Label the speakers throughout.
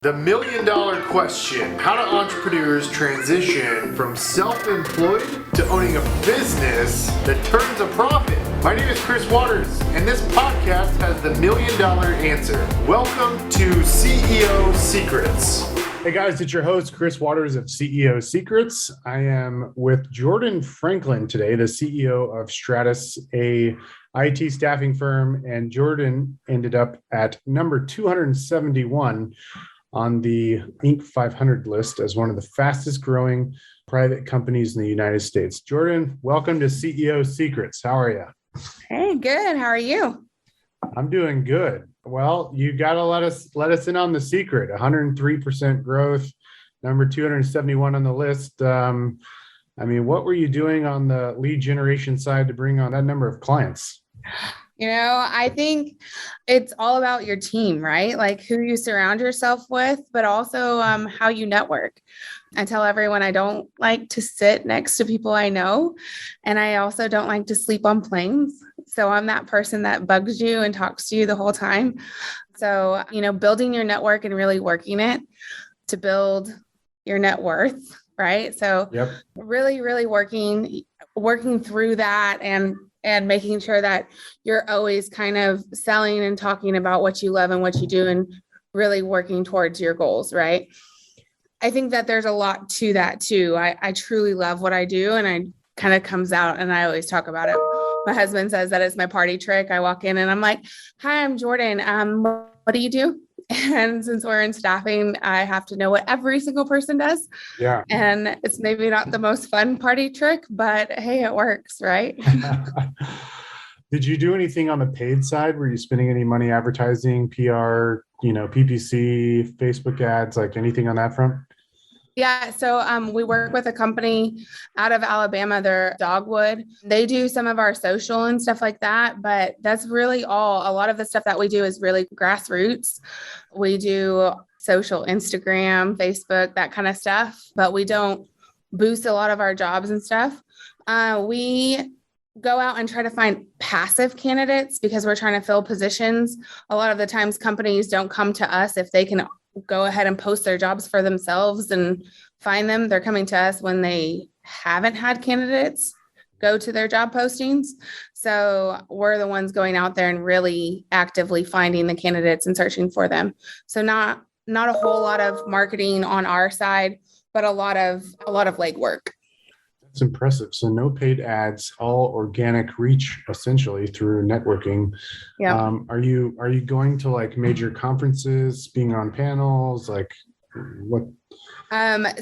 Speaker 1: The $1,000,000 question: how do entrepreneurs transition from self-employed to owning a business that turns a profit? My name is Chris Waters, and this podcast has the $1,000,000 answer. Welcome to CEO Secrets. Hey guys, it's your host, Chris Waters of CEO Secrets. I am with Jordan Franklin today, the CEO of Stratice, a IT staffing firm, and Jordan ended up at number 271 on the Inc. 500 list as one of the fastest growing private companies in the United States. Jordan, welcome to CEO Secrets. How are you?
Speaker 2: Hey, good. How are you?
Speaker 1: I'm doing good. Well, you got to let us in on the secret. 103% growth, number 271 on the list. What were you doing on the lead generation side to bring on that number of clients?
Speaker 2: I think it's all about your team, right? Like who you surround yourself with, but also how you network. I tell everyone I don't like to sit next to people I know, and I also don't like to sleep on planes. So I'm that person that bugs you and talks to you the whole time. So, building your network and really working it to build your net worth, right? So really working through that and making sure that you're always kind of selling and talking about what you love and what you do and really working towards your goals, right? I think that there's a lot to that too. I truly love what I do, and I kind of comes out and I always talk about it. My husband says that it's my party trick. I walk in and I'm like, "Hi, I'm Jordan. What do you do?" And since we're in staffing, I have to know what every single person does. Yeah. And it's maybe not the most fun party trick, but hey, it works, right?
Speaker 1: Did you do anything on the paid side? Were you spending any money advertising, PR, PPC, Facebook ads, like anything on that front?
Speaker 2: Yeah. So we work with a company out of Alabama. They're Dogwood. They do some of our social and stuff like that, but that's really all. A lot of the stuff that we do is really grassroots. We do social, Instagram, Facebook, that kind of stuff, but we don't boost a lot of our jobs and stuff. We go out and try to find passive candidates because we're trying to fill positions. A lot of the times companies don't come to us if they can go ahead and post their jobs for themselves and find them. They're coming to us when they haven't had candidates go to their job postings. So we're the ones going out there and really actively finding the candidates and searching for them. So not a whole lot of marketing on our side, but a lot of legwork.
Speaker 1: That's impressive. So no paid ads, all organic reach, essentially through networking. Yeah. Are you going to like major conferences, being on panels, like what?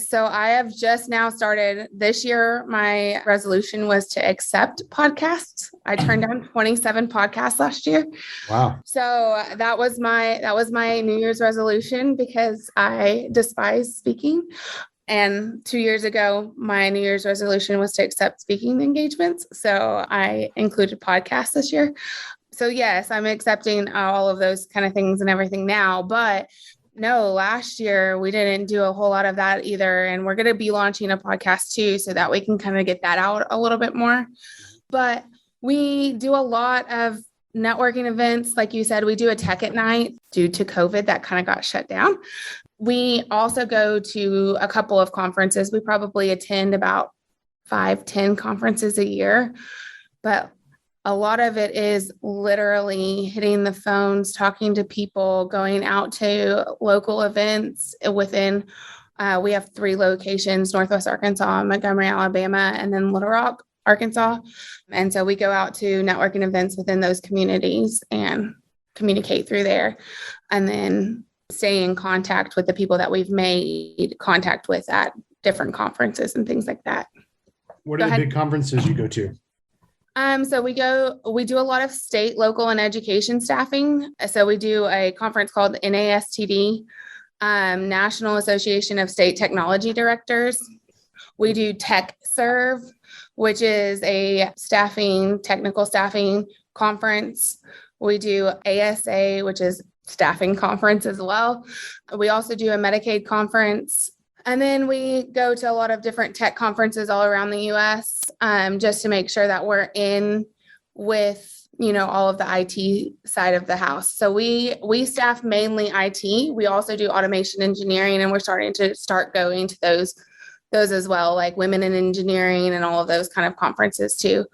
Speaker 2: So I have just now started this year. My resolution was to accept podcasts. I turned down 27 podcasts last year.
Speaker 1: Wow.
Speaker 2: So that was my New Year's resolution because I despise speaking. And 2 years ago, my New Year's resolution was to accept speaking engagements. So I included podcasts this year. So yes, I'm accepting all of those kind of things and everything now. But no, last year we didn't do a whole lot of that either. And we're going to be launching a podcast too, so that we can kind of get that out a little bit more. But we do a lot of networking events. Like you said, we do a tech at night. Due to COVID, that kind of got shut down. We also go to a couple of conferences. We probably attend about 5-10 conferences a year, but a lot of it is literally hitting the phones, talking to people, going out to local events within, we have 3 locations: Northwest Arkansas, Montgomery, Alabama, and then Little Rock, Arkansas. And so we go out to networking events within those communities and communicate through there, and then stay in contact with the people that we've made contact with at different conferences and things like that.
Speaker 1: What are the big conferences you go to?
Speaker 2: So we do a lot of state, local, and education staffing. So we do a conference called NASTD, National Association of State Technology Directors. We do Tech Serve, which is a technical staffing conference. We do ASA, which is staffing conference as well. We also do a Medicaid conference. And then we go to a lot of different tech conferences all around the US, just to make sure that we're in with all of the IT side of the house. So we staff mainly IT. We also do automation engineering, and we're starting to going to those as well, like women in engineering and all of those kind of conferences too.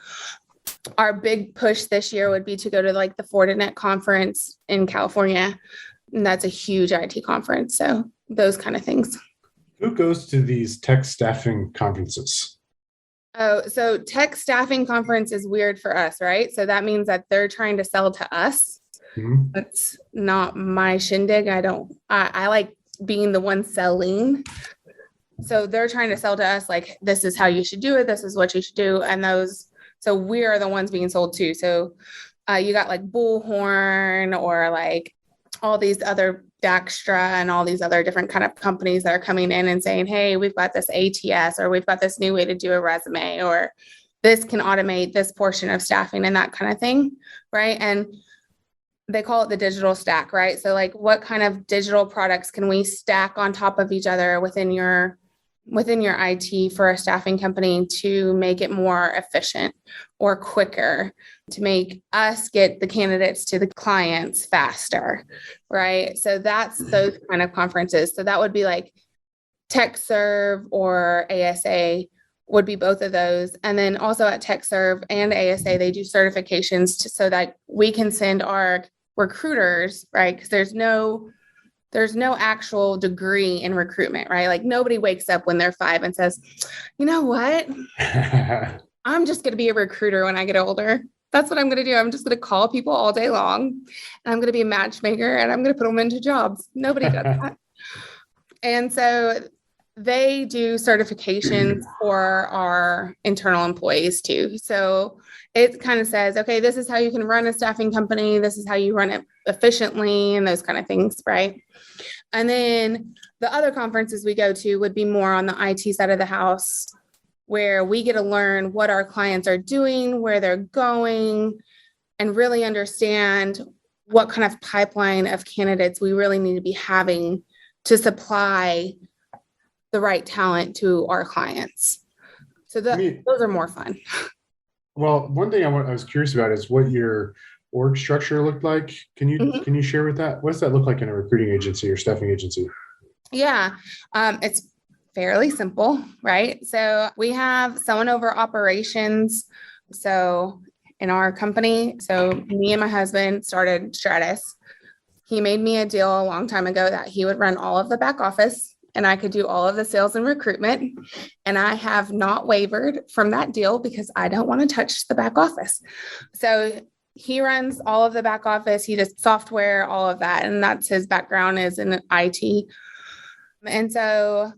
Speaker 2: Our big push this year would be to go to like the Fortinet conference in California. And that's a huge IT conference. So those kind of things.
Speaker 1: Who goes to these tech staffing conferences?
Speaker 2: Oh, so tech staffing conference is weird for us, right? So that means that they're trying to sell to us. Mm-hmm. That's not my shindig. I like being the one selling. So they're trying to sell to us like, this is how you should do it. This is what you should do. And so we are the ones being sold to. So you got like Bullhorn or like all these other Daxtra and all these other different kind of companies that are coming in and saying, hey, we've got this ATS, or we've got this new way to do a resume, or this can automate this portion of staffing and that kind of thing, right? And they call it the digital stack, right? So like, what kind of digital products can we stack on top of each other within your IT for a staffing company to make it more efficient or quicker, to make us get the candidates to the clients faster, right? So that's those kind of conferences. So that would be like TechServe or ASA would be both of those. And then also at TechServe and ASA, they do certifications so that we can send our recruiters, right? Because there's no actual degree in recruitment, right? Like nobody wakes up when they're 5 and says, you know what? I'm just going to be a recruiter when I get older. That's what I'm going to do. I'm just going to call people all day long, and I'm going to be a matchmaker, and I'm going to put them into jobs. Nobody does that. And so they do certifications for our internal employees too. So it kind of says, okay, this is how you can run a staffing company. This is how you run it efficiently and those kind of things, right? And then the other conferences we go to would be more on the IT side of the house, where we get to learn what our clients are doing, where they're going, and really understand what kind of pipeline of candidates we really need to be having to supply the right talent to our clients. So those are more fun.
Speaker 1: Well, one thing I was curious about is what your org structure looked like. Can you share with that? What does that look like in a recruiting agency or staffing agency?
Speaker 2: Yeah, it's fairly simple, right? So we have someone over operations. So in our company, so me and my husband started Stratice. He made me a deal a long time ago that he would run all of the back office and I could do all of the sales and recruitment. And I have not wavered from that deal because I don't want to touch the back office. So he runs all of the back office. He does software, all of that. And that's his background is in IT. And so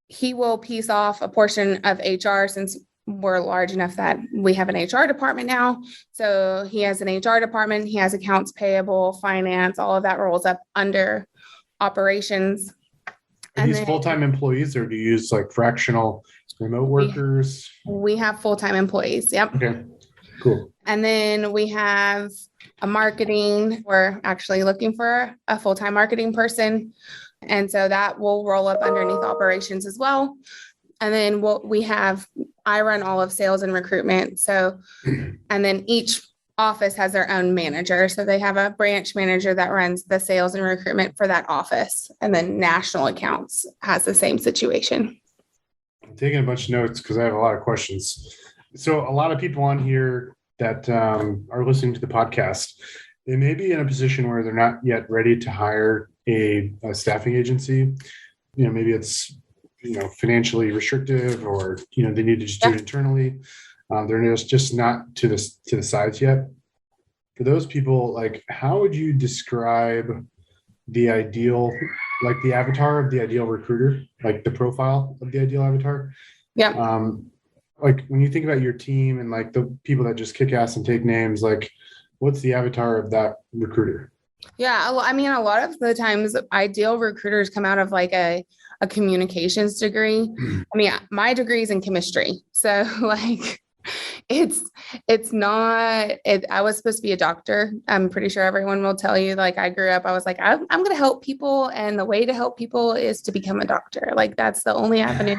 Speaker 2: he will piece off a portion of HR since we're large enough that we have an HR department now. So he has an HR department. He has accounts payable, finance, all of that rolls up under operations.
Speaker 1: Are these full-time employees, or do you use like fractional remote workers?
Speaker 2: We have full-time employees. Yep.
Speaker 1: Okay, cool.
Speaker 2: And then we have a marketing. We're actually looking for a full-time marketing person. And so that will roll up underneath operations as well. And then I run all of sales and recruitment. So, and then each office has their own manager. So they have a branch manager that runs the sales and recruitment for that office. And then national accounts has the same situation.
Speaker 1: I'm taking a bunch of notes because I have a lot of questions. So a lot of people on here that are listening to the podcast, they may be in a position where they're not yet ready to hire a staffing agency. Maybe it's, financially restrictive, or, they need to just do it internally. They're just not to the size yet. For those people, like, how would you describe the ideal, like the avatar of the ideal recruiter, like the profile of the ideal avatar?
Speaker 2: Yeah.
Speaker 1: Like when you think about your team and like the people that just kick ass and take names, like what's the avatar of that recruiter?
Speaker 2: Yeah. Well, I mean, a lot of the times ideal recruiters come out of like a communications degree. I mean, my degree is in chemistry. So like, I was supposed to be a doctor. I'm pretty sure everyone will tell you, like, I grew up, I was like, I'm going to help people. And the way to help people is to become a doctor. Like, that's the only avenue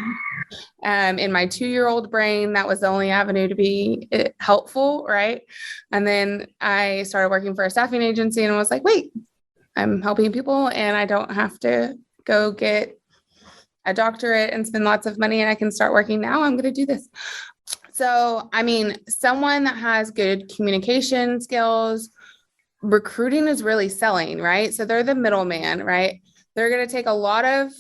Speaker 2: In my 2-year-old brain, that was the only avenue to be helpful, right? And then I started working for a staffing agency and was like, wait, I'm helping people and I don't have to go get a doctorate and spend lots of money and I can start working now. I'm going to do this. So, I mean, someone that has good communication skills, recruiting is really selling, right? So they're the middleman, right? They're going to take a lot of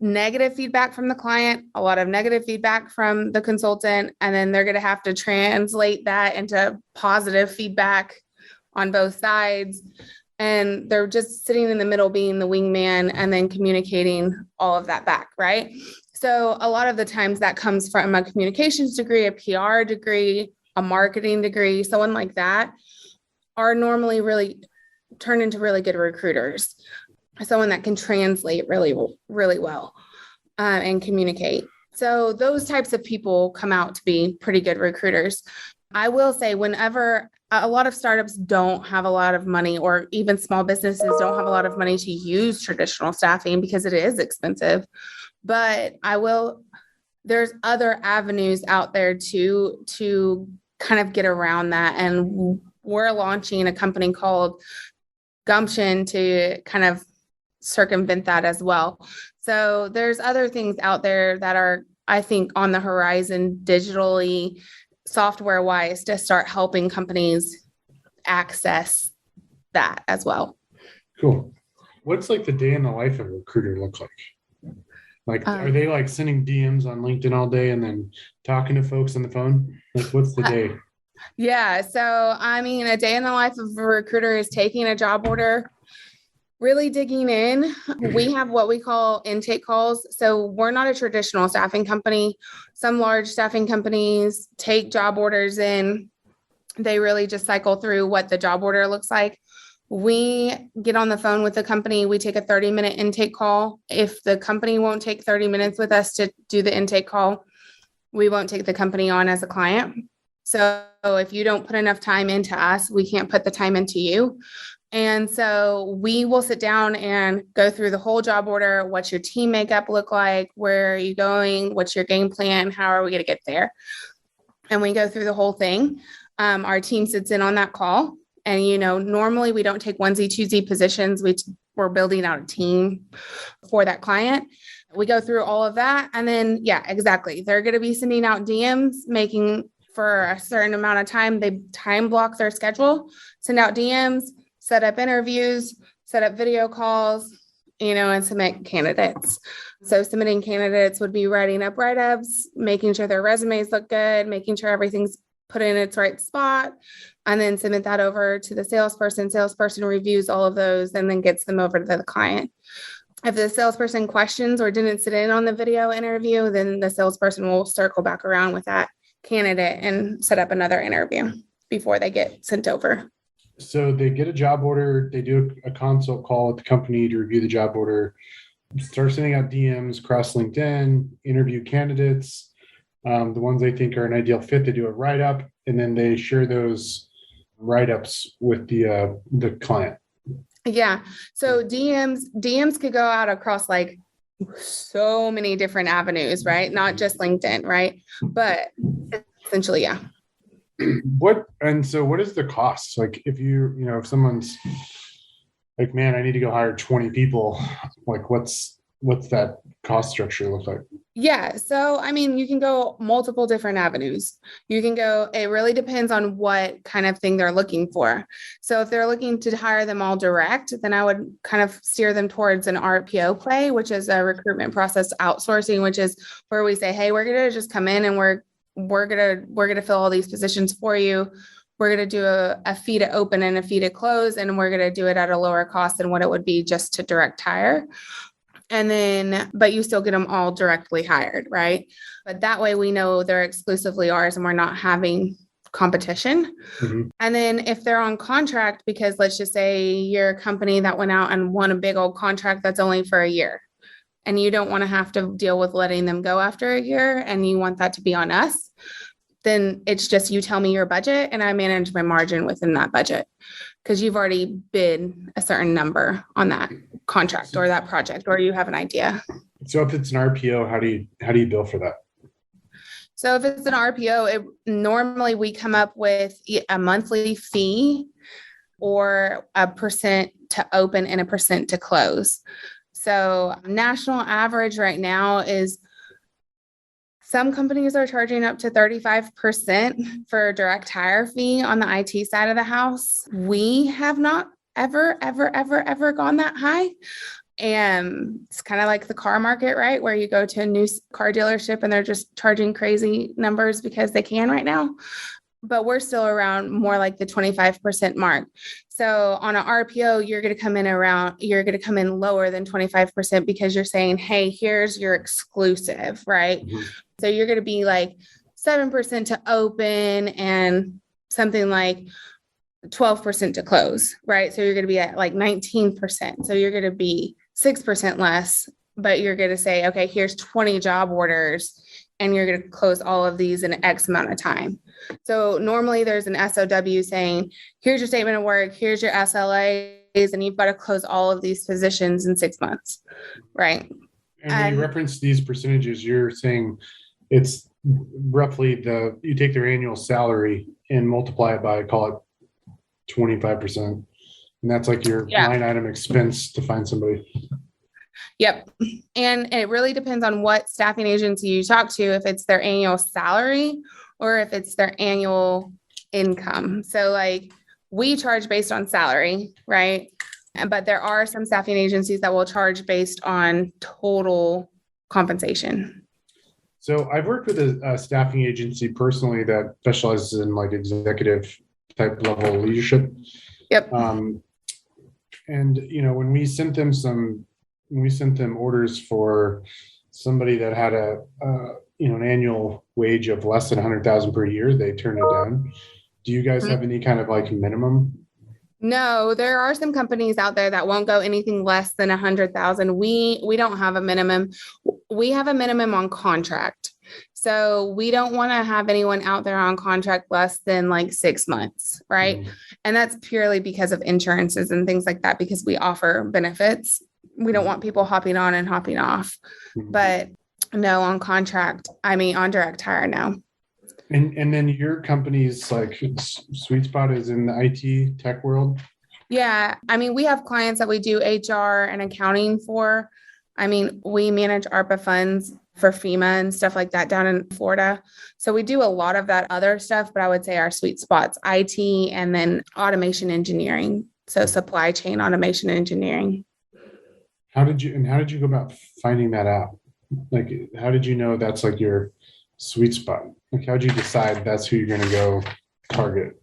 Speaker 2: negative feedback from the client, a lot of negative feedback from the consultant, and then they're going to have to translate that into positive feedback on both sides. And they're just sitting in the middle, being the wingman, and then communicating all of that back, right? So a lot of the times that comes from a communications degree, a PR degree, a marketing degree, someone like that are normally really turned into really good recruiters. Someone that can translate really, really well and communicate. So those types of people come out to be pretty good recruiters. I will say whenever a lot of startups don't have a lot of money, or even small businesses don't have a lot of money to use traditional staffing because it is expensive, but there's other avenues out there to kind of get around that. And we're launching a company called Gumption to kind of circumvent that as well. So there's other things out there that are, I think, on the horizon digitally, software wise, to start helping companies access that as well.
Speaker 1: Cool. What's like the day in the life of a recruiter look like? Like, are they like sending DMs on LinkedIn all day and then talking to folks on the phone? Like, what's the day?
Speaker 2: Yeah. So, I mean, a day in the life of a recruiter is taking a job order, really digging in. We have what we call intake calls. So we're not a traditional staffing company. Some large staffing companies take job orders in. They really just cycle through what the job order looks like. We get on the phone with the company. We take a 30-minute intake call. If the company won't take 30 minutes with us to do the intake call, we won't take the company on as a client. So if you don't put enough time into us, we can't put the time into you. And so we will sit down and go through the whole job order. What's your team makeup look like? Where are you going? What's your game plan? How are we going to get there? And we go through the whole thing. Our team sits in on that call. And, normally we don't take onesie, twosie positions. We're building out a team for that client. We go through all of that. And then, yeah, exactly. They're going to be sending out DMs, making for a certain amount of time. They time block their schedule, send out DMs, set up interviews, set up video calls, and submit candidates. So submitting candidates would be writing up write-ups, making sure their resumes look good, making sure everything's put in its right spot, and then submit that over to the salesperson. Salesperson reviews all of those and then gets them over to the client. If the salesperson questions or didn't sit in on the video interview, then the salesperson will circle back around with that candidate and set up another interview before they get sent over.
Speaker 1: So they get a job order, they do a consult call with the company to review the job order, start sending out DMs across LinkedIn, interview candidates, the ones they think are an ideal fit, they do a write-up, and then they share those write-ups with the client. Yeah. So DMs could go out across like so many different avenues, right? Not just LinkedIn, right? But essentially, yeah. What is the cost? Like if if someone's like, man, I need to go hire 20 people, like what's that cost structure look like? Yeah. So, I mean, you can go multiple different avenues. It really depends on what kind of thing they're looking for. So if they're looking to hire them all direct, then I would kind of steer them towards an RPO play, which is a recruitment process outsourcing, which is where we say, hey, we're going to just come in and we're going to fill all these positions for you. We're going to do a fee to open and a fee to close, and we're going to do it at a lower cost than what it would be just to direct hire. And then, but you still get them all directly hired, right? But that way we know they're exclusively ours and we're not having competition. Mm-hmm. And then if they're on contract, because let's just say you're a company that went out and won a big old contract that's only for a year, and you don't want to have to deal with letting them go after a year, and you want that to be on us, then it's just you tell me your budget and I manage my margin within that budget because you've already bid a certain number on that contract or that project, or you have an idea. So if it's an RPO, how do you bill for that?
Speaker 2: So if it's an RPO, normally we come up with a monthly fee or a percent to open and a percent to close. So national average right now is some companies are charging up to 35% for direct hire fee on the IT side of the house. We have not ever gone that high. And it's kind of like the car market, right? Where you go to a new car dealership and they're just charging crazy numbers because they can right now. But we're still around more like the 25% mark. So on an RPO, you're going to come in lower than 25% because you're saying, hey, here's your exclusive, right? Mm-hmm. So you're going to be like 7% to open and something like 12% to close, right? So you're going to be at like 19%. So you're going to be 6% less, but you're going to say, okay, here's 20 job orders and you're going to close all of these in X amount of time. So normally there's an SOW saying, here's your statement of work, here's your SLAs, and you've got to close all of these positions in 6 months, right?
Speaker 1: And when you reference these percentages, you're saying it's roughly you take their annual salary and multiply it by, call it 25%. And that's like your line item expense to find somebody.
Speaker 2: Yep. And it really depends on what staffing agency you talk to, if it's their annual salary or if it's their annual income. So like we charge based on salary, right? But there are some staffing agencies that will charge based on total compensation.
Speaker 1: So I've worked with a staffing agency personally that specializes in like executive type level leadership.
Speaker 2: Yep.
Speaker 1: And when we sent them orders for somebody that had an annual wage of less than 100,000 per year, they turned it down. Do you guys have any kind of like minimum?
Speaker 2: No, there are some companies out there that won't go anything less than 100,000. We don't have a minimum. We have a minimum on contract. So we don't want to have anyone out there on contract less than like 6 months, right? Mm-hmm. And that's purely because of insurances and things like that, because we offer benefits. We don't want people hopping on and hopping off. Mm-hmm. But no, on direct hire, no.
Speaker 1: And then your company's like sweet spot is in the IT tech world?
Speaker 2: Yeah. We have clients that we do HR and accounting for. We manage ARPA funds for FEMA and stuff like that down in Florida. So we do a lot of that other stuff, but I would say our sweet spot's IT and then automation engineering. So supply chain automation engineering.
Speaker 1: How did you go about finding that out? Like, how did you know that's like your sweet spot? Like, how'd you decide that's who you're going to go target?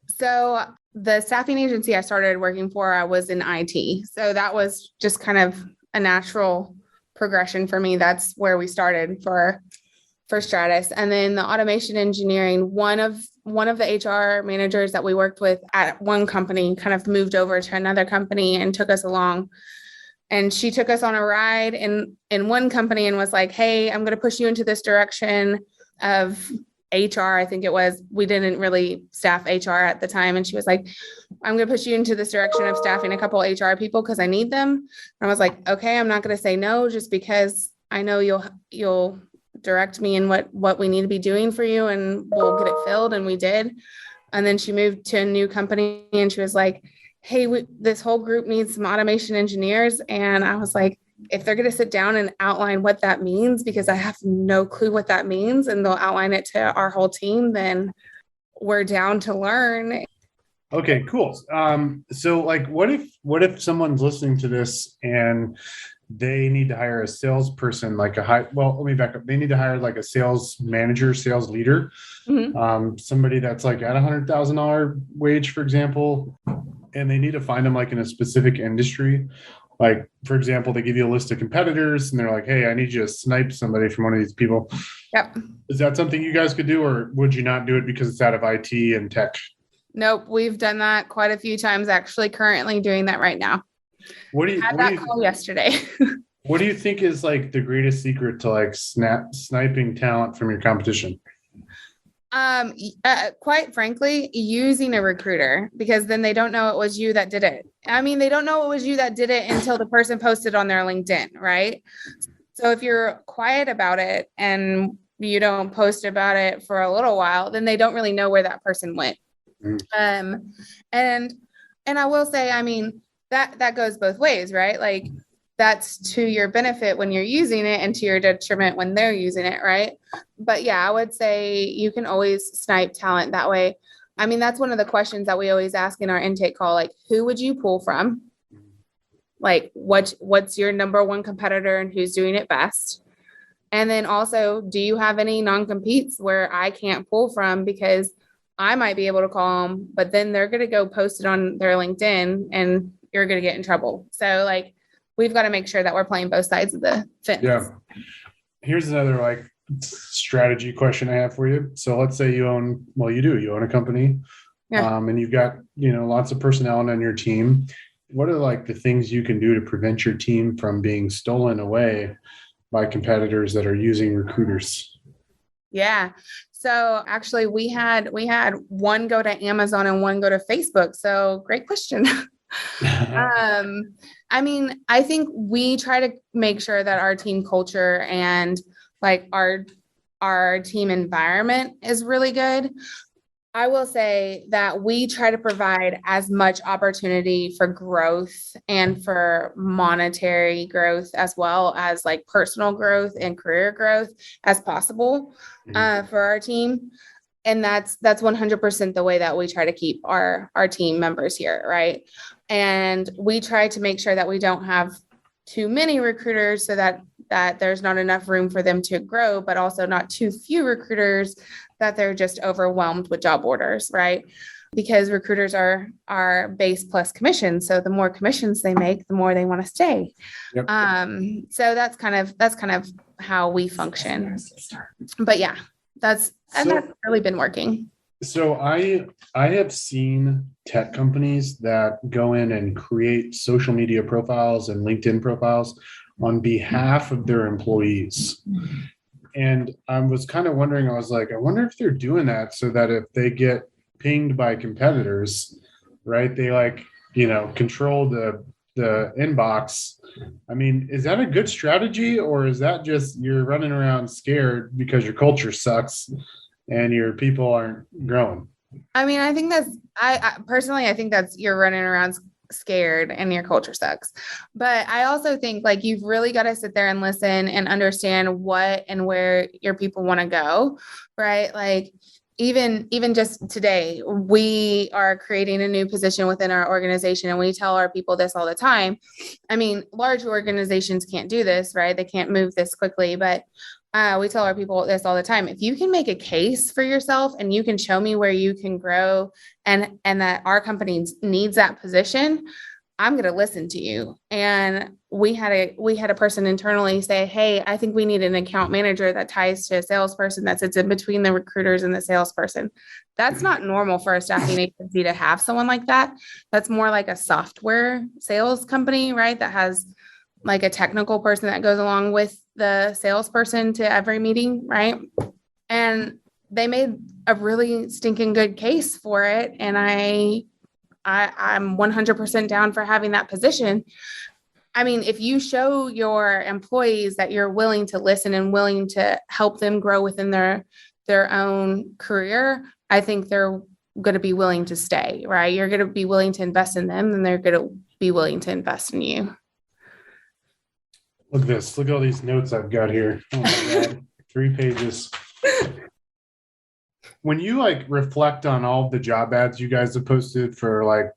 Speaker 2: So the staffing agency I started working for, I was in IT. So that was just kind of a natural progression for me. That's where we started for Stratice. And then the automation engineering, one of the HR managers that we worked with at one company kind of moved over to another company and took us along. And she took us on a ride in one company and was like, hey, I'm going to push you into this direction of HR. I think it was, we didn't really staff HR at the time. And she was like, I'm going to push you into this direction of staffing a couple HR people because I need them. And I was like, okay, I'm not going to say no, just because I know you'll direct me in what we need to be doing for you and we'll get it filled. And we did. And then she moved to a new company and she was like, hey, this whole group needs some automation engineers. And I was like, if they're going to sit down and outline what that means, because I have no clue what that means, and they'll outline it to our whole team, then we're down to learn.
Speaker 1: Okay, cool. So like, what if someone's listening to this and they need to hire a salesperson, like let me back up. They need to hire like a sales manager, sales leader, somebody that's like at $100,000 wage, for example, and they need to find them like in a specific industry. Like, for example, they give you a list of competitors and they're like, hey, I need you to snipe somebody from one of these people.
Speaker 2: Yep.
Speaker 1: Is that something you guys could do, or would you not do it because it's out of IT and tech?
Speaker 2: Nope. We've done that quite a few times, actually currently doing that right now. Had that call yesterday.
Speaker 1: What do you think is like the greatest secret to like sniping talent from your competition?
Speaker 2: Quite frankly, using a recruiter, because then they don't know it was you that did it. They don't know it was you that did it until the person posted on their LinkedIn, right? So if you're quiet about it and you don't post about it for a little while, then they don't really know where that person went. And I will say, I mean, that goes both ways, right? Like that's to your benefit when you're using it and to your detriment when they're using it, right? But yeah, I would say you can always snipe talent that way. I mean, that's one of the questions that we always ask in our intake call, like, who would you pull from? Like, what's your number one competitor and who's doing it best? And then also, do you have any non-competes where I can't pull from because I might be able to call them, but then they're going to go post it on their LinkedIn and you're going to get in trouble. So like, we've got to make sure that we're playing both sides of the fence.
Speaker 3: Yeah. Here's another like strategy question I have for you. So let's say you own a company, and you've got, lots of personnel on your team. What are like the things you can do to prevent your team from being stolen away by competitors that are using recruiters?
Speaker 2: Yeah. So actually we had one go to Amazon and one go to Facebook. So great question. I mean, I think we try to make sure that our team culture and like our team environment is really good. I will say that we try to provide as much opportunity for growth and for monetary growth as well as like personal growth and career growth as possible for our team. And that's 100% the way that we try to keep our team members here, right? And we try to make sure that we don't have too many recruiters so that there's not enough room for them to grow, but also not too few recruiters that they're just overwhelmed with job orders, right? Because recruiters are base plus commission. So the more commissions they make, the more they want to stay.
Speaker 3: Yep.
Speaker 2: So that's kind of how we function. But yeah, that's really been working.
Speaker 3: So I have seen tech companies that go in and create social media profiles and LinkedIn profiles on behalf of their employees. And I was kind of wondering, I was like, I wonder if they're doing that so that if they get pinged by competitors, right, they control the inbox. I mean, is that a good strategy, or is that just you're running around scared because your culture sucks and your people aren't growing?
Speaker 2: I mean, I think I personally think that's you're running around scared and your culture sucks. But I also think like you've really got to sit there and listen and understand what and where your people want to go, right? Like even just today, we are creating a new position within our organization, and we tell our people this all the time. I mean, large organizations can't do this, right? They can't move this quickly, but we tell our people this all the time. If you can make a case for yourself and you can show me where you can grow and that our company needs that position, I'm going to listen to you. And we had a person internally say, hey, I think we need an account manager that ties to a salesperson that sits in between the recruiters and the salesperson. That's not normal for a staffing agency to have someone like that. That's more like a software sales company, right? That has like a technical person that goes along with the salesperson to every meeting, right? And they made a really stinking good case for it. And I'm 100% down for having that position. I mean, if you show your employees that you're willing to listen and willing to help them grow within their own career, I think they're going to be willing to stay, right? You're going to be willing to invest in them, and they're going to be willing to invest in you.
Speaker 3: Look at this. Look at all these notes I've got here. Oh my God. 3 pages. When you reflect on all the job ads you guys have posted for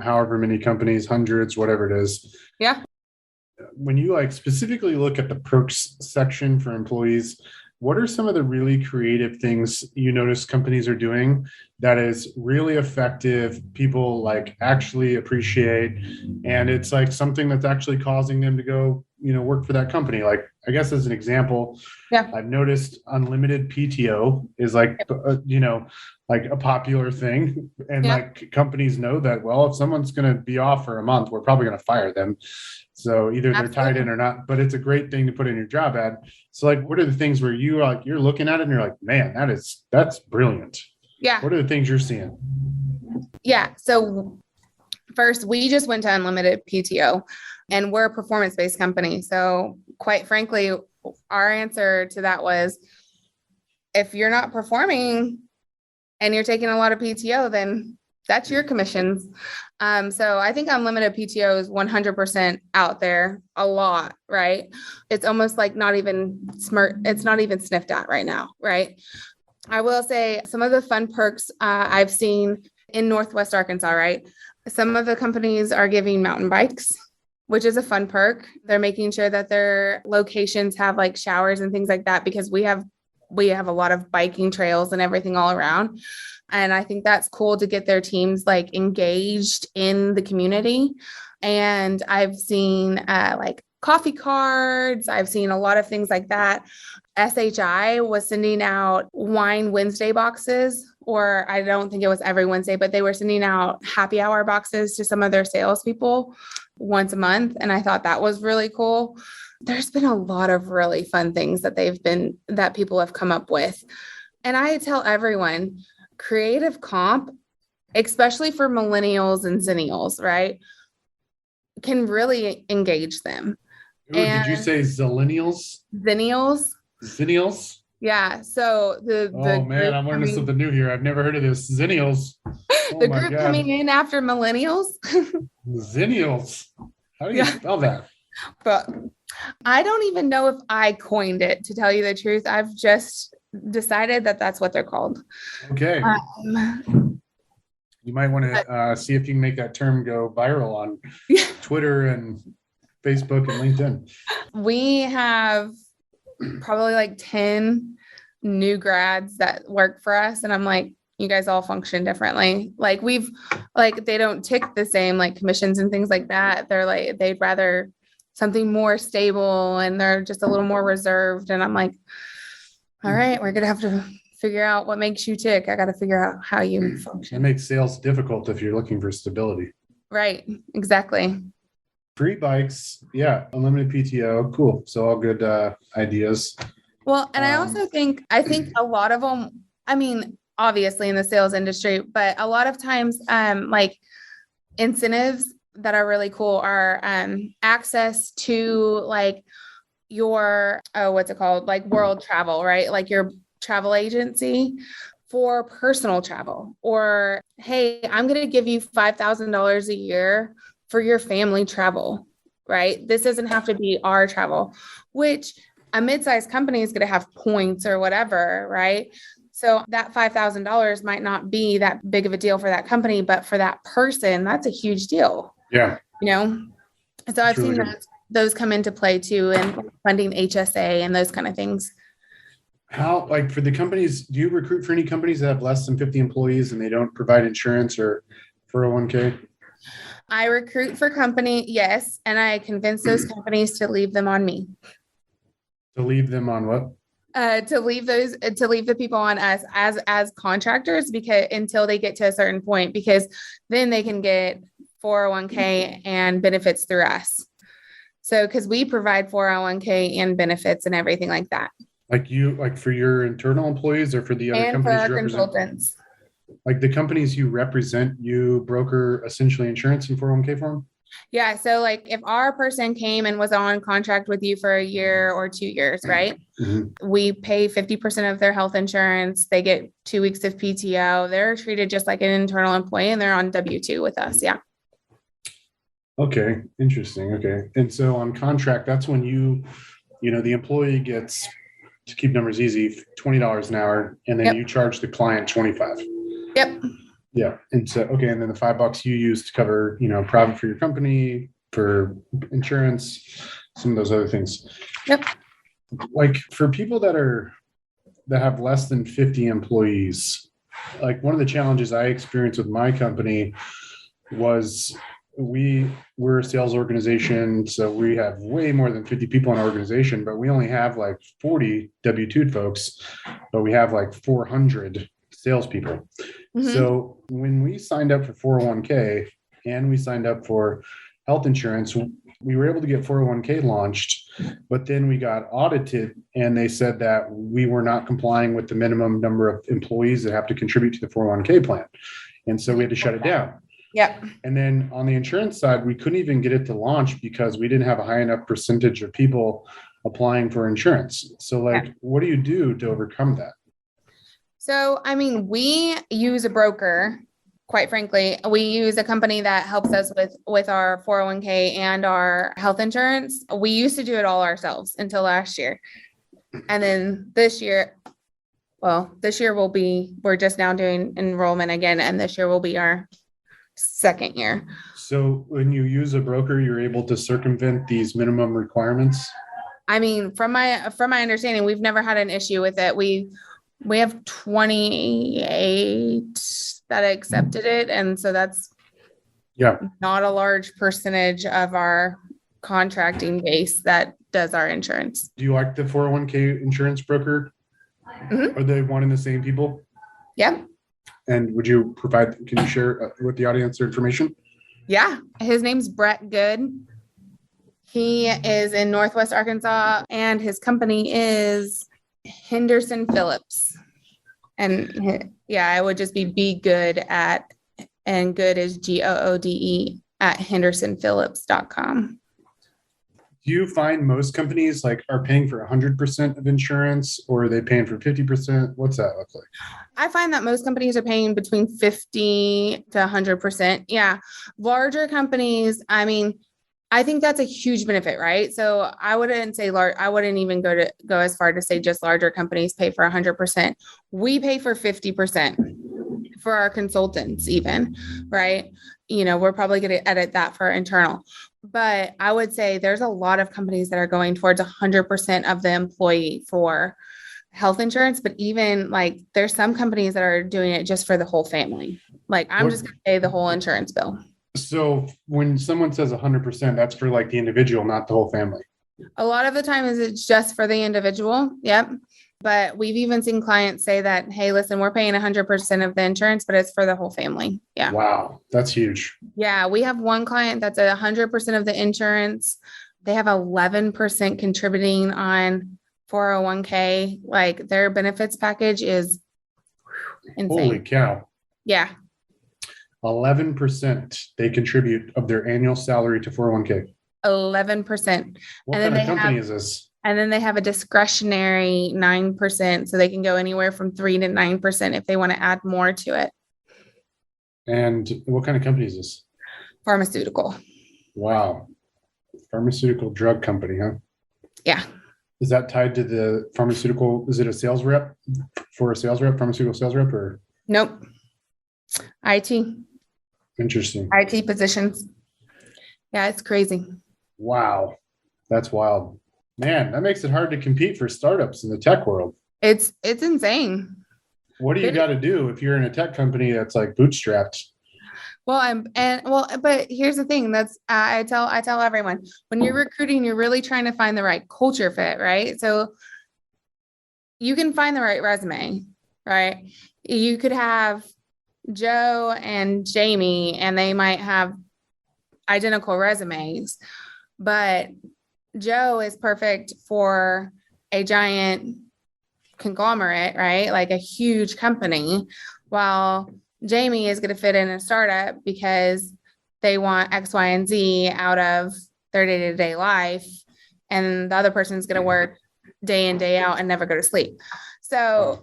Speaker 3: however many companies, hundreds, whatever it is.
Speaker 2: Yeah.
Speaker 3: When you specifically look at the perks section for employees, what are some of the really creative things you notice companies are doing that is really effective, people actually appreciate, and it's something that's actually causing them to go, work for that company? I guess as an example,
Speaker 2: yeah,
Speaker 3: I've noticed unlimited PTO is a popular thing. And companies know that, well, if someone's going to be off for a month, we're probably going to fire them. So either they're tied in or not, but it's a great thing to put in your job ad. So what are the things where you're looking at it and you're like, man, that's brilliant.
Speaker 2: Yeah.
Speaker 3: What are the things you're seeing?
Speaker 2: Yeah. So first, we just went to unlimited PTO, and we're a performance-based company. So quite frankly, our answer to that was, if you're not performing and you're taking a lot of PTO, then that's your commissions. So I think unlimited PTO is 100% out there a lot, right? It's almost like not even smart. It's not even sniffed at right now, right? I will say some of the fun perks I've seen in Northwest Arkansas, right? Some of the companies are giving mountain bikes, which is a fun perk. They're making sure that their locations have like showers and things like that, because we have a lot of biking trails and everything all around. And I think that's cool to get their teams like engaged in the community. And I've seen like coffee cards. I've seen a lot of things like that. SHI was sending out Wine Wednesday boxes, or I don't think it was every Wednesday, but they were sending out happy hour boxes to some of their salespeople once a month. And I thought that was really cool. There's been a lot of really fun things that people have come up with. And I tell everyone, creative comp, especially for millennials and zennials, right, can really engage them.
Speaker 3: Ooh, did you say zillennials?
Speaker 2: Zennials?
Speaker 3: Zennials?
Speaker 2: Yeah. So
Speaker 3: Oh man, I'm learning something new here. I've never heard of this. Zennials. Oh
Speaker 2: the
Speaker 3: my
Speaker 2: group
Speaker 3: God.
Speaker 2: coming in after millennials.
Speaker 3: Zennials. How do you spell that?
Speaker 2: But I don't even know if I coined it, to tell you the truth. I've just decided that that's what they're called.
Speaker 3: Okay. You might want to see if you can make that term go viral on Twitter and Facebook and LinkedIn.
Speaker 2: We have probably like 10 new grads that work for us. And I'm like, you guys all function differently. Like they don't tick the same, like commissions and things like that. They're like, they'd rather something more stable, and they're just a little more reserved. And I'm like, all right, we're going to have to figure out what makes you tick. I got to figure out how you function.
Speaker 3: It makes sales difficult if you're looking for stability.
Speaker 2: Right. Exactly.
Speaker 3: Free bikes. Yeah. Unlimited PTO. Cool. So all good ideas.
Speaker 2: Well, and I also think a lot of them, I mean, obviously in the sales industry, but a lot of times, like incentives that are really cool are access to like your, what's it called? Like world travel, right? Like your travel agency for personal travel, or, hey, I'm going to give you $5,000 a year for your family travel, right? This doesn't have to be our travel, which a mid-sized company is going to have points or whatever, right? So that $5,000 might not be that big of a deal for that company, but for that person, that's a huge deal.
Speaker 3: Yeah.
Speaker 2: You know? So I've seen those come into play too, and funding HSA and those kind of things.
Speaker 3: How, like for the companies, do you recruit for any companies that have less than 50 employees and they don't provide insurance or 401k?
Speaker 2: I recruit for company, yes, and I convince those companies to leave them on me.
Speaker 3: To leave them on what?
Speaker 2: To leave the people on us as contractors, because until they get to a certain point, because then they can get 401k and benefits through us. So, because we provide 401k and benefits and everything like that.
Speaker 3: Like for your internal employees or for the other
Speaker 2: and
Speaker 3: companies
Speaker 2: for our
Speaker 3: you represent?
Speaker 2: Consultants.
Speaker 3: Like the companies you represent, you broker essentially insurance and 401k for them?
Speaker 2: Yeah. So like if our person came and was on contract with you for a year or 2 years, right? Mm-hmm. We pay 50% of their health insurance. They get 2 weeks of PTO. They're treated just like an internal employee, and they're on W-2 with us. Yeah.
Speaker 3: Okay. Interesting. Okay. And so on contract, that's when the employee gets, to keep numbers easy, $20 an hour, and then you charge the client $25.
Speaker 2: Yep.
Speaker 3: Yeah. And so, okay. And then the $5 you use to cover, profit for your company, for insurance, some of those other things.
Speaker 2: Yep.
Speaker 3: Like for people that have less than 50 employees, like one of the challenges I experienced with my company was we're a sales organization. So we have way more than 50 people in our organization, but we only have like 40 W-2 folks, but we have like 400 salespeople. Mm-hmm. So when we signed up for 401k and we signed up for health insurance, we were able to get 401k launched, but then we got audited and they said that we were not complying with the minimum number of employees that have to contribute to the 401k plan. And so we had to shut it down.
Speaker 2: Yep.
Speaker 3: And then on the insurance side, we couldn't even get it to launch because we didn't have a high enough percentage of people applying for insurance. So what do you do to overcome that?
Speaker 2: So, I mean, we use a broker, quite frankly. We use a company that helps us with our 401k and our health insurance. We used to do it all ourselves until last year. And then this year, we're just now doing enrollment again, and this year will be our second year.
Speaker 3: So when you use a broker, you're able to circumvent these minimum requirements?
Speaker 2: I mean, from my understanding, we've never had an issue with it. We have 28 that accepted it, and so that's not a large percentage of our contracting base that does our insurance.
Speaker 3: Do you like the 401k insurance broker?
Speaker 2: Mhm.
Speaker 3: Are they one and the same people?
Speaker 2: Yep.
Speaker 3: And can you share with the audience their information?
Speaker 2: Yeah. His name's Brett Good. He is in Northwest Arkansas, and his company is Henderson Phillips. And yeah, it would just be good at, and good is GOODE at hendersonphillips.com.
Speaker 3: Do you find most companies are paying for 100% of insurance, or are they paying for 50%? What's that look like?
Speaker 2: I find that most companies are paying between 50 to 100%. Yeah. Larger companies, I mean, I think that's a huge benefit, right? So I wouldn't say I wouldn't even go as far to say just larger companies pay for 100%. We pay for 50% for our consultants even, right? We're probably going to edit that for internal. But I would say there's a lot of companies that are going towards 100% of the employee for health insurance, but even there's some companies that are doing it just for the whole family. I'm just going to pay the whole insurance bill.
Speaker 3: So when someone says 100%, that's for the individual, not the whole family.
Speaker 2: A lot of the time it's just for the individual. Yep. But we've even seen clients say that, hey, listen, we're paying 100% of the insurance, but it's for the whole family. Yeah.
Speaker 3: Wow. That's huge.
Speaker 2: Yeah. We have one client that's at 100% of the insurance. They have 11% contributing on 401k. Their benefits package is insane.
Speaker 3: Holy cow.
Speaker 2: Yeah.
Speaker 3: 11% they contribute of their annual salary to 401k.
Speaker 2: 11%.
Speaker 3: What kind of company is this?
Speaker 2: And then they have a discretionary 9%. So they can go anywhere from 3 to 9% if they want to add more to it.
Speaker 3: And what kind of company is this?
Speaker 2: Pharmaceutical.
Speaker 3: Wow. Pharmaceutical drug company, huh?
Speaker 2: Yeah.
Speaker 3: Is that tied to the pharmaceutical? Is it a sales rep pharmaceutical sales rep, or?
Speaker 2: Nope. IT.
Speaker 3: Interesting.
Speaker 2: IT positions. Yeah, it's crazy.
Speaker 3: Wow. That's wild. Man, that makes it hard to compete for startups in the tech world.
Speaker 2: It's insane.
Speaker 3: What do you got to do if you're in a tech company that's bootstrapped?
Speaker 2: Well, but here's the thing. That's I tell everyone, when you're recruiting, you're really trying to find the right culture fit, right? So you can find the right resume, right? You could have Joe and Jamie, and they might have identical resumes, but Joe is perfect for a giant conglomerate, right? A huge company, while Jamie is going to fit in a startup because they want X, Y, and Z out of their day-to-day life. And the other person's going to work day in, day out and never go to sleep. So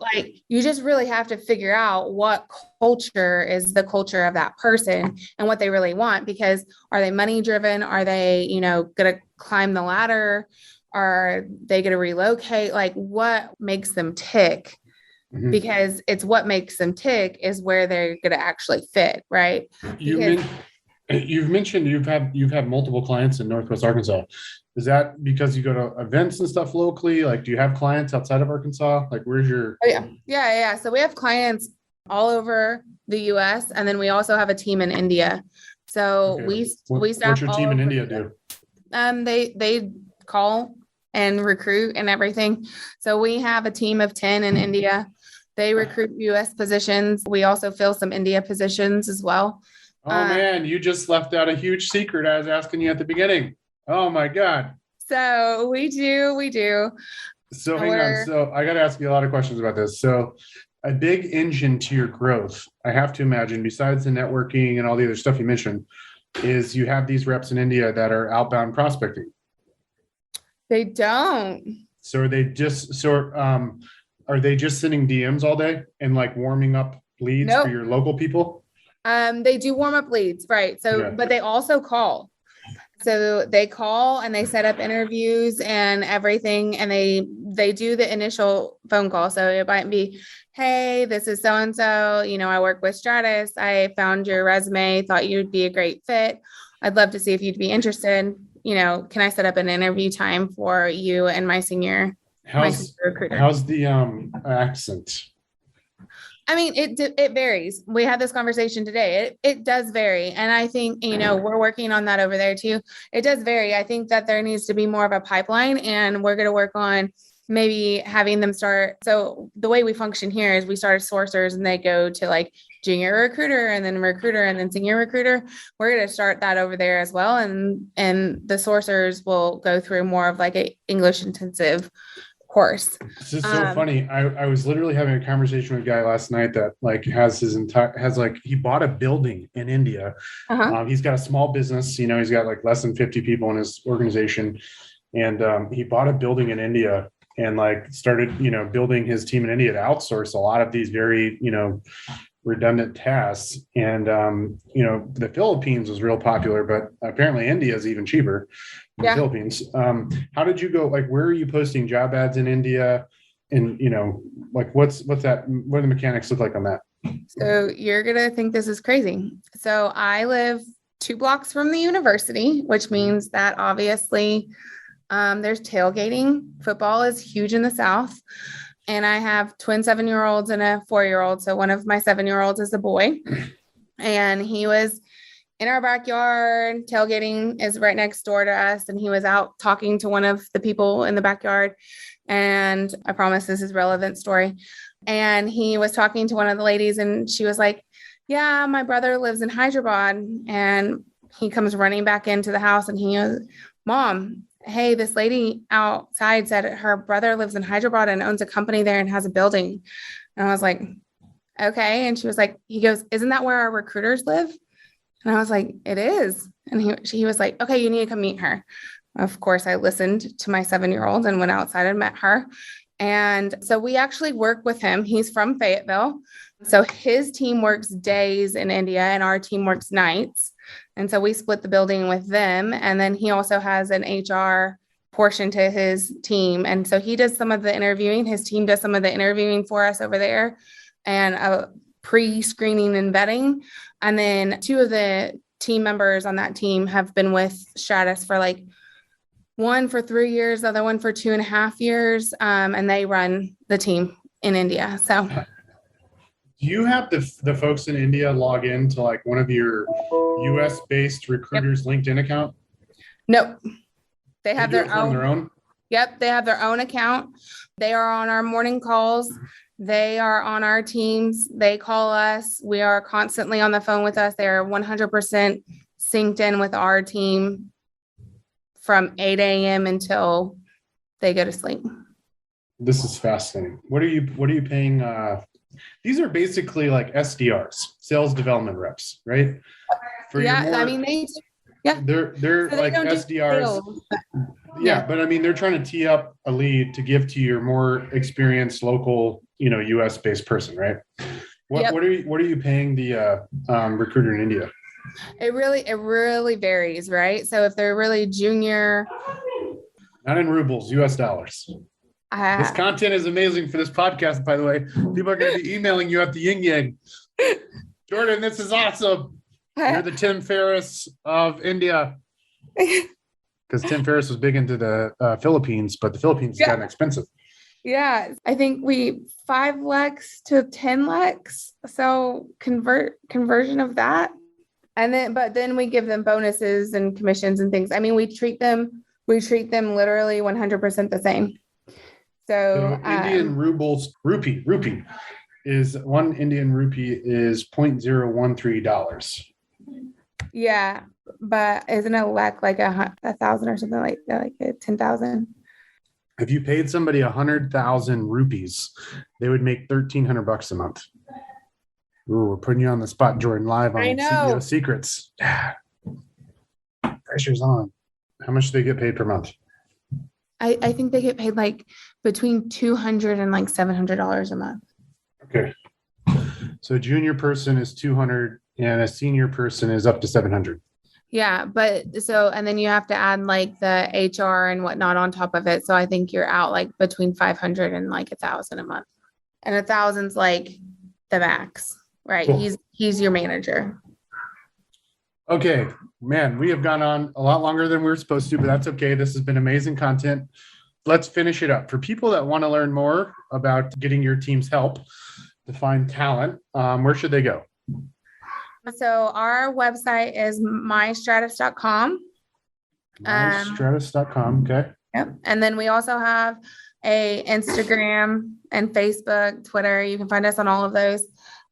Speaker 2: you just really have to figure out what culture is the culture of that person and what they really want, because are they money driven? Are they, going to climb the ladder? Are they going to relocate? What makes them tick? Mm-hmm. Because it's what makes them tick is where they're going to actually fit. Right.
Speaker 3: You've mentioned you've had multiple clients in Northwest Arkansas. Is that because you go to events and stuff locally? Do you have clients outside of Arkansas? Where's your?
Speaker 2: Oh, yeah. So we have clients all over the U.S. and then we also have a team in India. So we staff.
Speaker 3: What's your team in India do?
Speaker 2: They call and recruit and everything. So we have a team of 10 in India. They recruit U.S. positions. We also fill some India positions as well.
Speaker 3: Oh man, you just left out a huge secret I was asking you at the beginning. Oh my God.
Speaker 2: So we do.
Speaker 3: So hang on. So I got to ask you a lot of questions about this. So a big engine to your growth, I have to imagine, besides the networking and all the other stuff you mentioned, is you have these reps in India that are outbound prospecting.
Speaker 2: They don't.
Speaker 3: So are they just Are they just sending DMs all day and like warming up leads
Speaker 2: Nope.
Speaker 3: for your local people?
Speaker 2: They do warm up leads, right? So,
Speaker 3: Okay.
Speaker 2: but they also call. So they call and they set up interviews and everything, and they do the initial phone call. So it might be, hey, this is so and so. I work with Stratice. I found your resume, thought you'd be a great fit. I'd love to see if you'd be interested. Can I set up an interview time for you and my senior recruiter?
Speaker 3: How's the accent?
Speaker 2: I mean, it varies. We had this conversation today. It does vary. And I think, we're working on that over there too. It does vary. I think that there needs to be more of a pipeline, and we're going to work on maybe having them start. So the way we function here is we start as sourcers and they go to like junior recruiter and then senior recruiter. We're going to start that over there as well. And the sourcers will go through more of like a English intensive course.
Speaker 3: This is so funny. I was literally having a conversation with a guy last night that like he bought a building in India. He's got a small business, he's got like less than 50 people in his organization. And he bought a building in India and like started, building his team in India to outsource a lot of these very, redundant tasks. And, the Philippines was real popular, but apparently India is even cheaper than the Philippines. How did you go? Like, where are you posting job ads in India? And, like, what's that? What do the mechanics look like on that?
Speaker 2: So you're going to think this is crazy. So I live 2 blocks from the university, which means that obviously there's tailgating. Football is huge in the South. And I have twin 7-year-olds and a 4-year-old. So one of my 7-year-olds is a boy. And he was in our backyard. Tailgating is right next door to us. And he was out talking to one of the people in the backyard. And I promise this is a relevant story. And he was talking to one of the ladies and she was like, yeah, my brother lives in Hyderabad. And he comes running back into the house and he goes, Mom, hey, this lady outside said her brother lives in Hyderabad and owns a company there and has a building. And I was like, okay. And he goes, isn't that where our recruiters live? And I was like, it is. And he was like, okay, you need to come meet her. Of course, I listened to my 7-year-old and went outside and met her. And so we actually work with him. He's from Fayetteville. So his team works days in India and our team works nights. And so we split the building with them. And then he also has an HR portion to his team. And so he does some of the interviewing. His team does some of the interviewing for us over there and pre-screening and vetting. And then 2 of the team members on that team have been with Stratice for like one for 3 years, the other one for 2.5 years. And they run the team in India. So
Speaker 3: do you have the folks in India log in to like one of your US based recruiters LinkedIn account?
Speaker 2: Nope. They have their
Speaker 3: own.
Speaker 2: Yep. They have their own account. They are on our morning calls. They are on our teams. They call us. We are constantly on the phone with us. They are 100% synced in with our team from 8 a.m. until they go to sleep.
Speaker 3: This is fascinating. What are you paying? These are basically like SDRs, sales development reps, right? They're
Speaker 2: so
Speaker 3: like SDRs. But I mean, they're trying to tee up a lead to give to your more experienced local, US based person, right? What are you paying the recruiter in India?
Speaker 2: It really varies, right? So if they're really junior,
Speaker 3: not in rubles, US dollars. This content is amazing for this podcast, by the way. People are going to be emailing you at the yin yang. Jordan, this is awesome. You're the Tim Ferriss of India. Because Tim Ferriss was big into the Philippines, but the Philippines is kind of expensive.
Speaker 2: Yeah, I think 5 lakhs to 10 lakhs. So conversion of that. But then we give them bonuses and commissions and things. I mean, we treat them literally 100% the same. So
Speaker 3: Indian rubles, rupee is 1 Indian rupee is $0.013.
Speaker 2: Yeah, but isn't a lakh like 1,000 or something like that, like 10,000?
Speaker 3: If you paid somebody 100,000 rupees, they would make $1,300 a month. Ooh, we're putting you on the spot, Jordan, live on CEO Secrets. Pressure's on. How much do they get paid per month?
Speaker 2: I think they get paid like between $200 and like $700 a month.
Speaker 3: Okay. So a junior person is 200 and a senior person is up to 700.
Speaker 2: Yeah, but so, and then you have to add like the HR and whatnot on top of it. So I think you're out like between 500 and like 1,000 a month. And 1,000's like the max, right?
Speaker 3: Cool.
Speaker 2: He's your manager.
Speaker 3: Okay, man, we have gone on a lot longer than we were supposed to, but that's okay. This has been amazing content. Let's finish it up. For people that want to learn more about getting your team's help to find talent, where should they go?
Speaker 2: So our website is mystratis.com.
Speaker 3: Stratis.com. Okay.
Speaker 2: Yep. And then we also have a Instagram and Facebook, Twitter. You can find us on all of those.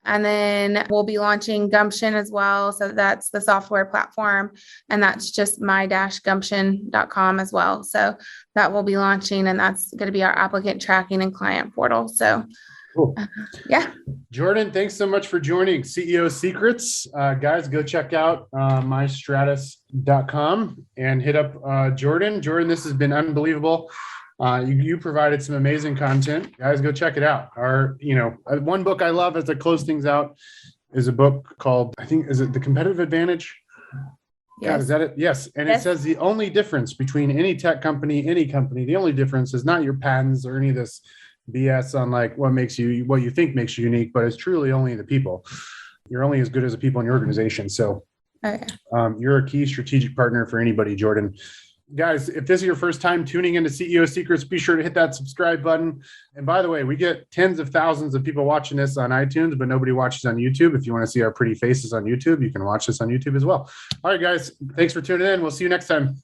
Speaker 2: And then we'll be launching Gumption as well. So that's the software platform. And that's just my-gumption.com as well. So that will be launching, and that's going to be our applicant tracking and client portal. So
Speaker 3: cool.
Speaker 2: Yeah.
Speaker 3: Jordan, thanks so much for joining CEO Secrets. Guys, go check out mystratis.com and hit up Jordan. Jordan, this has been unbelievable. You provided some amazing content. Guys, go check it out. One book I love as to close things out is a book called, I think, is it The Competitive Advantage?
Speaker 2: Yes.
Speaker 3: God, is that it? Yes. And
Speaker 2: Yes.
Speaker 3: It says the only difference between any tech company, the only difference is not your patents or any of this BS on like what you think makes you unique, but it's truly only the people. You're only as good as the people in your organization. So you're a key strategic partner for anybody, Jordan. Guys, if this is your first time tuning into CEO Secrets, be sure to hit that subscribe button. And by the way, we get tens of thousands of people watching this on iTunes, but nobody watches on YouTube. If you want to see our pretty faces on YouTube, you can watch this on YouTube as well. All right, guys, thanks for tuning in. We'll see you next time.